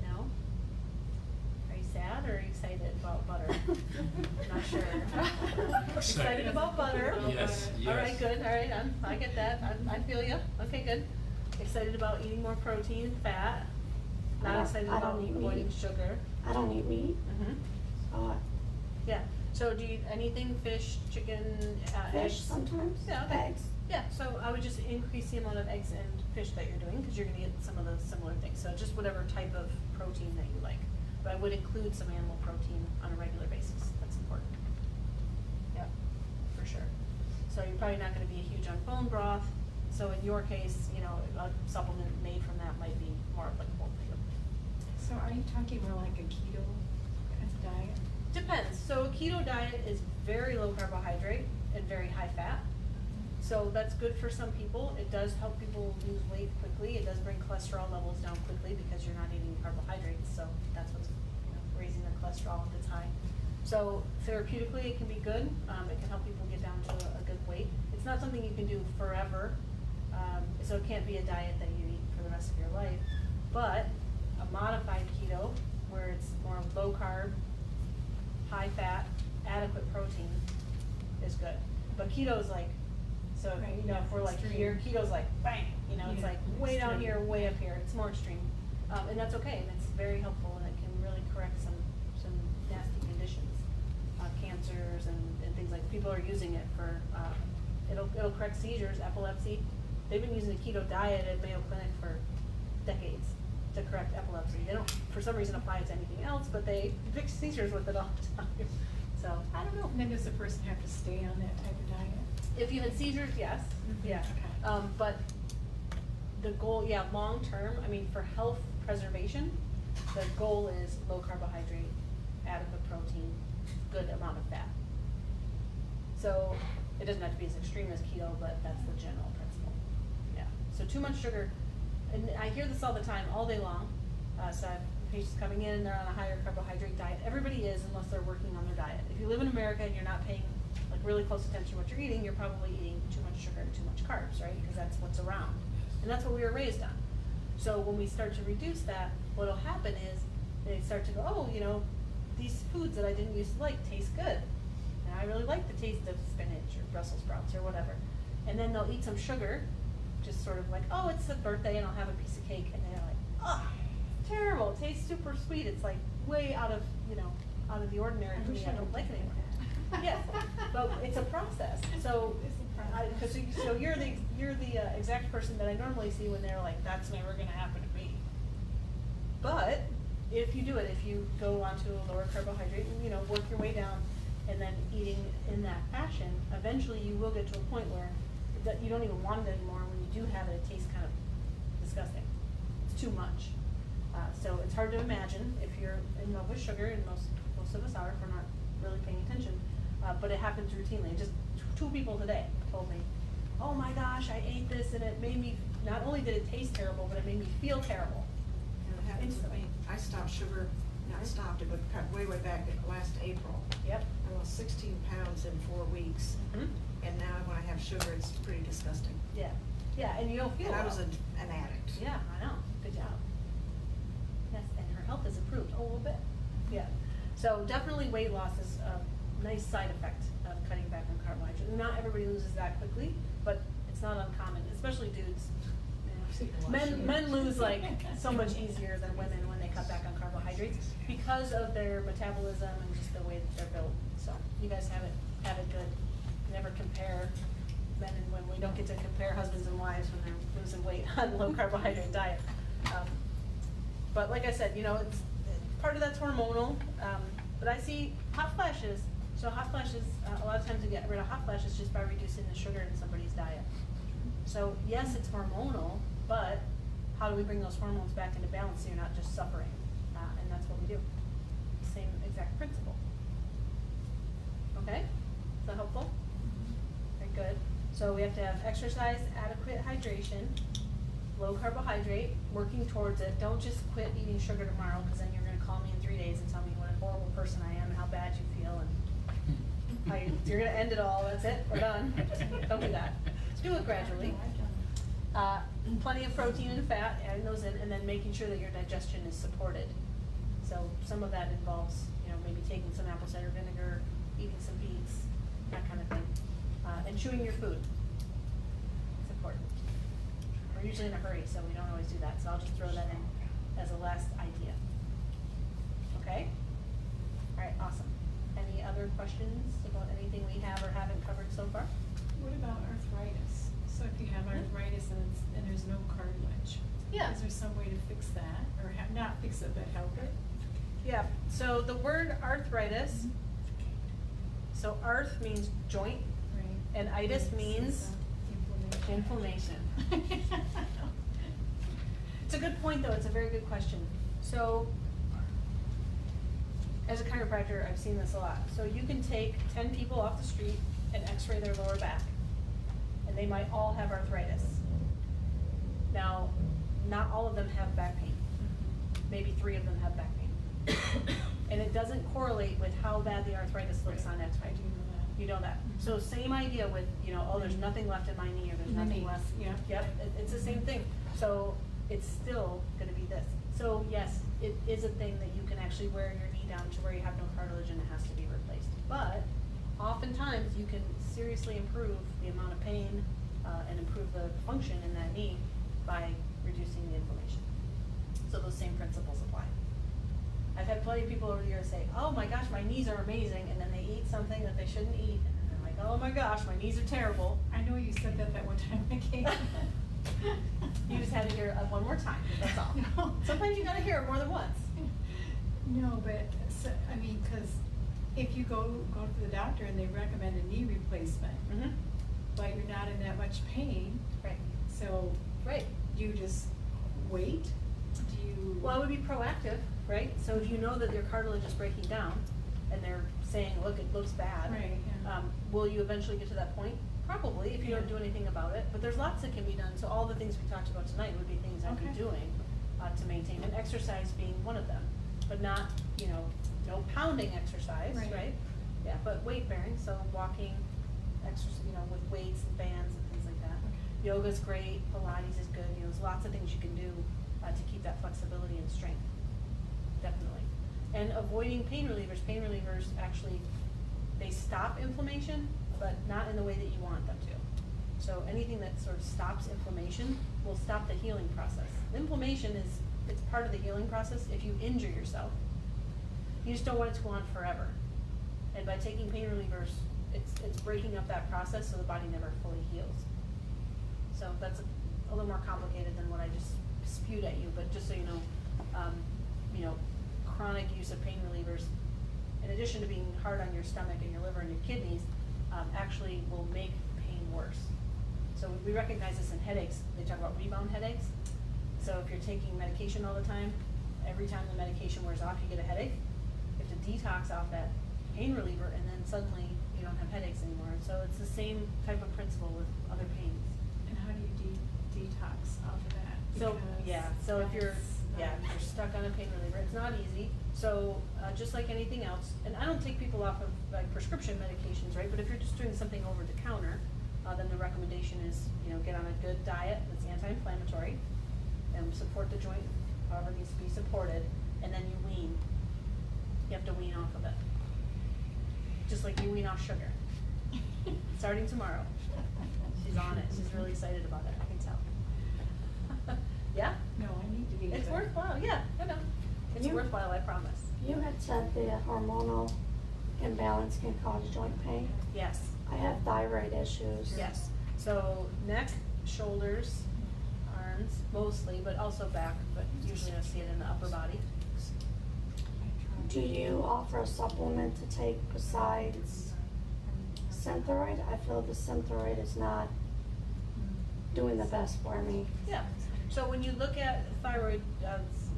No? Are you sad or are you excited about butter? Not sure. Excited about butter? Yes, All right, yes. good, all right, I get that, I feel you, okay, good. Excited about eating more protein and fat, not excited I about don't eat avoiding meat. sugar. I don't eat meat. Mm-hmm. Yeah, so do you eat anything, fish, chicken, eggs? Fish sometimes, Yeah, okay. eggs. Yeah, so I would just increase the amount of eggs and fish that you're doing, because you're gonna get some of the similar things, so just whatever type of protein that you like. But I would include some animal protein on a regular basis, that's important. Yep, for sure. So you're probably not gonna be huge on bone broth, so in your case, you know, a supplement made from that might be more applicable for you. So are you talking more like a keto kind of diet? Depends. So a keto diet is very low carbohydrate and very high fat. So that's good for some people. It does help people lose weight quickly. It does bring cholesterol levels down quickly because you're not eating carbohydrates. So that's what's, you know, raising the cholesterol if it's high. So therapeutically, it can be good. It can help people get down to a good weight. It's not something you can do forever. So it can't be a diet that you eat for the rest of your life. But a modified keto, where it's more low carb, high fat, adequate protein, is good. But keto is like, so Right, you know, if we're like extreme. here, keto's like bang, you know, it's Yeah, like way down extreme. here, way up here. It's more extreme, and that's okay, and it's very helpful, and it can really correct some nasty conditions, cancers and things like. People are using it for it'll correct seizures, epilepsy. They've been using the keto diet at Mayo Clinic for decades to correct epilepsy. They don't, for some reason, apply it to anything else, but they fix seizures with it all the time. So I don't know. And then does the person have to stay on that type of diet? If you had seizures, yes, yeah. Okay. But the goal, yeah, long term, I mean, for health preservation, the goal is low carbohydrate, adequate protein, good amount of fat. So it doesn't have to be as extreme as keto, but that's the general principle. Yeah. So too much sugar, and I hear this all the time, all day long. So I have patients coming in, they're on a higher carbohydrate diet. Everybody is, unless they're working on their diet. If you live in America and you're not paying like really close attention to what you're eating, you're probably eating too much sugar and too much carbs, right? Because that's what's around. And that's what we were raised on. So when we start to reduce that, what'll happen is they start to go, oh, you know, these foods that I didn't used to like taste good. And I really like the taste of spinach or Brussels sprouts or whatever. And then they'll eat some sugar, just sort of like, oh, it's a birthday and I'll have a piece of cake. And they're like, oh, terrible, it tastes super sweet. It's like way out of, you know, out of the ordinary for me. I don't like it anymore. Yes, but it's a process. So, so you're the exact person that I normally see when they're like, that's never going to happen to me. But if you do it, if you go onto a lower carbohydrate and, you know, work your way down and then eating in that fashion, eventually you will get to a point where that you don't even want it anymore. When you do have it, it tastes kind of disgusting. It's too much. So it's hard to imagine if you're in love with sugar, and most of us are if we're not really paying attention. But it happens routinely. Just 2 people today told me, oh my gosh, I ate this and it made me, not only did it taste terrible, but it made me feel terrible. And it happens to me. I stopped sugar, not stopped it, but cut way back last April. Yep. I lost 16 pounds in 4 weeks. Mm-hmm. And now when I have sugar, it's pretty disgusting. Yeah. Yeah, and you don't feel And I was well. an addict. Yeah, I know. Good job. Yes, and her health has improved a little bit. Yeah. So definitely weight loss is a nice side effect of cutting back on carbohydrates. Not everybody loses that quickly, but it's not uncommon, especially dudes. You know, men lose like so much easier than women when they cut back on carbohydrates because of their metabolism and just the way that they're built. So you guys have it good. Never compare men and women. We don't get to compare husbands and wives when they're losing weight on low carbohydrate diet. But like I said, you know, it's part of that's hormonal. But I see hot flashes. So hot flashes, a lot of times to get rid of hot flashes just by reducing the sugar in somebody's diet. So yes, it's hormonal, but how do we bring those hormones back into balance so you're not just suffering? And that's what we do. Same exact principle. Okay? Is that helpful? Very good. So we have to have exercise, adequate hydration, low carbohydrate, working towards it. Don't just quit eating sugar tomorrow, because then you're going to call me in 3 days and tell me what a horrible person I am and how bad you feel and how you're going to end it all. That's it. We're done. Don't do that. Do it gradually. Plenty of protein and fat, adding those in, and then making sure that your digestion is supported. So some of that involves, you know, maybe taking some apple cider vinegar, eating some beets, that kind of thing, and chewing your food. It's important. We're usually in a hurry, so we don't always do that. So I'll just throw that in as a last idea. Okay? All right, awesome. Any other questions about anything we have or haven't covered so far? What about arthritis? So if you have arthritis and there's no cartilage, Yeah. is there some way to fix that, or not fix it but help it? Yeah, so the word arthritis, so arth means joint, Right. and itis means inflammation. It's a good point though, it's a very good question. So, as a chiropractor, I've seen this a lot. So you can take 10 people off the street and x-ray their lower back, and they might all have arthritis. Now, not all of them have back pain. Maybe 3 of them have back pain. And it doesn't correlate with how bad the arthritis looks on x-ray. I do know that. You know that. So same idea with, you know, oh, there's nothing left in my knee, or there's In the nothing knee, left. yeah. Yep, it's the same thing. So it's still gonna be this. So yes, it is a thing that you can actually wear your knee down to where you have no cartilage and it has to be replaced. But oftentimes you can seriously improve the amount of pain and improve the function in that knee by reducing the inflammation. So those same principles apply. I've had plenty of people over the years say, oh my gosh, my knees are amazing, and then they eat something that they shouldn't eat, and then they're like, oh my gosh, my knees are terrible. I know you said that one time I came. You just had to hear it one more time, that's all. No. Sometimes you gotta hear it more than once. No, but, so, I mean, because if you go to the doctor and they recommend a knee replacement, Mm-hmm. but you're not in that much pain, Right. so Right. do you just wait? Do you? Well, it would be proactive, right? So if you know that your cartilage is breaking down, and they're saying, look, it looks bad. Right, yeah. Will you eventually get to that point? Probably, if you don't do anything about it. But there's lots that can be done. So all the things we talked about tonight would be things I'd be Okay. doing to maintain, and exercise being one of them. But not, you know, no pounding exercise, Right. right? Yeah, but weight bearing, so walking, exercise, with weights and bands and things like that. Okay. Yoga's great, Pilates is good, there's lots of things you can do to keep that flexibility and strength, definitely. And avoiding pain relievers. Pain relievers actually, they stop inflammation, but not in the way that you want them to. So anything that sort of stops inflammation will stop the healing process. Inflammation it's part of the healing process if you injure yourself. You just don't want it to go on forever. And by taking pain relievers, it's breaking up that process so the body never fully heals. So that's a little more complicated than what I just spewed at you, but just so you know, chronic use of pain relievers, in addition to being hard on your stomach and your liver and your kidneys, actually will make pain worse. So we recognize this in headaches. They talk about rebound headaches. So if you're taking medication all the time, every time the medication wears off, you get a headache. You have to detox off that pain reliever, and then suddenly you don't have headaches anymore. So it's the same type of principle with other pains. And how do you detox off of that? So, so if you're, that's, if you're stuck on a pain reliever, it's not easy. So, just like anything else, and I don't take people off of like prescription medications, right? But if you're just doing something over the counter, then the recommendation is, get on a good diet that's anti-inflammatory and support the joint however it needs to be supported, and then you wean. You have to wean off of it. Just like you wean off sugar. Starting tomorrow. She's on it. She's really excited about it, I can tell. Yeah? No, I need to be. It's worthwhile, yeah, I know. It's worthwhile, I promise. You had said the hormonal imbalance can cause joint pain. Yes, I have thyroid issues. yes. So neck, shoulders, arms, mostly, but also back, but usually I see it in the upper body. Do you offer a supplement to take besides Synthroid? I feel the Synthroid is not doing the best for me. Yeah, so when you look at thyroid,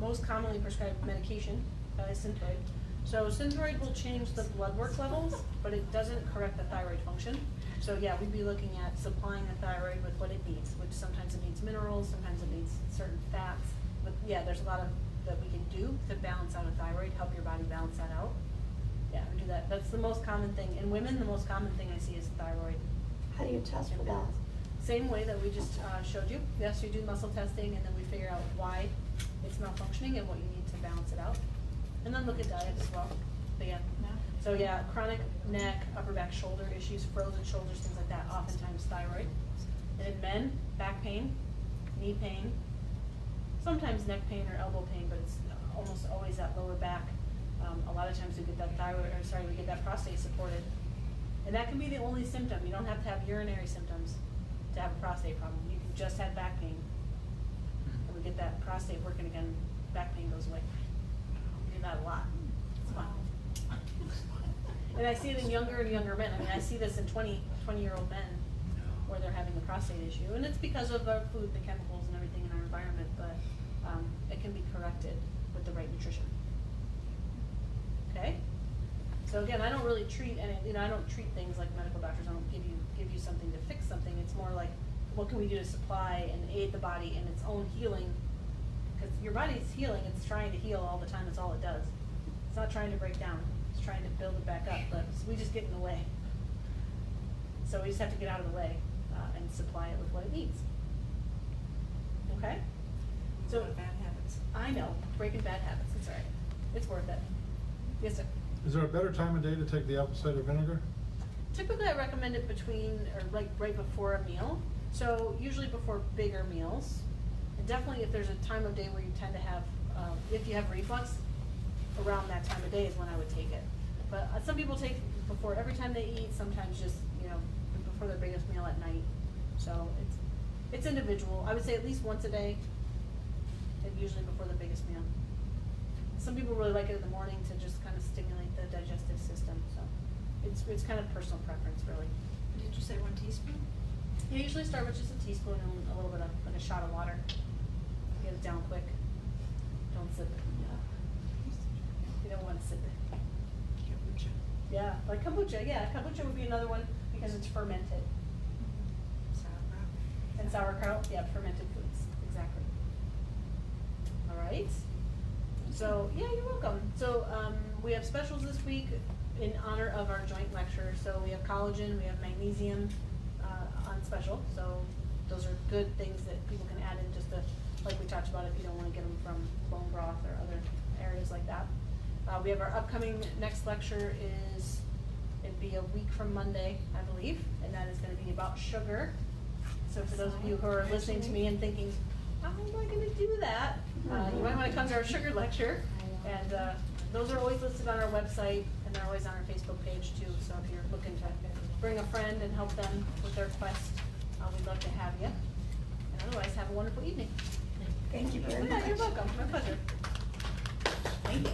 most commonly prescribed medication is Synthroid. So Synthroid will change the blood work levels, but it doesn't correct the thyroid function. So yeah, we'd be looking at supplying the thyroid with what it needs, which sometimes it needs minerals, sometimes it needs certain fats. But yeah, there's a lot of that we can do to balance out a thyroid, help your body balance that out. Yeah, we do that. That's the most common thing. In women, the most common thing I see is thyroid. How do you test for that? Same way that we just showed you. Yes, you do muscle testing, and then we figure out why it's malfunctioning and what you need to balance it out. And then look at diet as well. But yeah. So yeah, chronic neck, upper back, shoulder issues, frozen shoulders, things like that, oftentimes thyroid. And in men, back pain, knee pain, sometimes neck pain or elbow pain, but it's almost always that lower back. A lot of times we get that we get that prostate supported. And that can be the only symptom. You don't have to have urinary symptoms to have a prostate problem. You can just have back pain. And we get that prostate working again, back pain goes away. We do that a lot. It's fun. And I see it in younger and younger men. I mean, I see this in 20-year-old men where they're having a prostate issue. And it's because of our food, the chemicals and everything in our environment, but it can be corrected with the right nutrition. Okay? So again, I don't really treat I don't treat things like medical doctors. I don't give you something to fix something. It's more like, what can we do to supply and aid the body in its own healing? Because your body's healing, it's trying to heal all the time, that's all it does. It's not trying to break down, it's trying to build it back up, but we just get in the way. So we just have to get out of the way and supply it with what it needs. Okay? So Bad habits. I know, breaking bad habits, it's all right. It's worth it. Yes, sir. Is there a better time of day to take the apple cider vinegar? Typically, I recommend it between, or like right before a meal. So usually before bigger meals. And definitely if there's a time of day where you tend to have, if you have reflux, around that time of day is when I would take it. But some people take before every time they eat, sometimes just, before their biggest meal at night. So it's individual. I would say at least once a day, and usually before the biggest meal. Some people really like it in the morning to just kind of stimulate the digestive system. So it's kind of personal preference, really. Did you say 1 teaspoon? You usually start with just a teaspoon and a little bit of, like a shot of water. Get it down quick. Don't sip it. You don't want to sip it. Kombucha. Yeah, like kombucha. Yeah, kombucha would be another one because it's fermented. Sauerkraut. And sauerkraut, yeah, fermented foods. Exactly. All right. So, yeah, you're welcome. So, we have specials this week. in honor of our joint lecture. So we have collagen, we have magnesium on special. So those are good things that people can add in just to, like we talked about, if you don't want to get them from bone broth or other areas like that. We have our upcoming next lecture it'd be a week from Monday, I believe, and that is going to be about sugar. So for those of you who are listening to me and thinking, how am I going to do that? You might want to come to our sugar lecture. And those are always listed on our website, and they're always on our Facebook page too. So if you're looking to bring a friend and help them with their quest, we'd love to have you. And otherwise, have a wonderful evening. Thank you very much. Yeah, you're welcome. My pleasure. Thank you.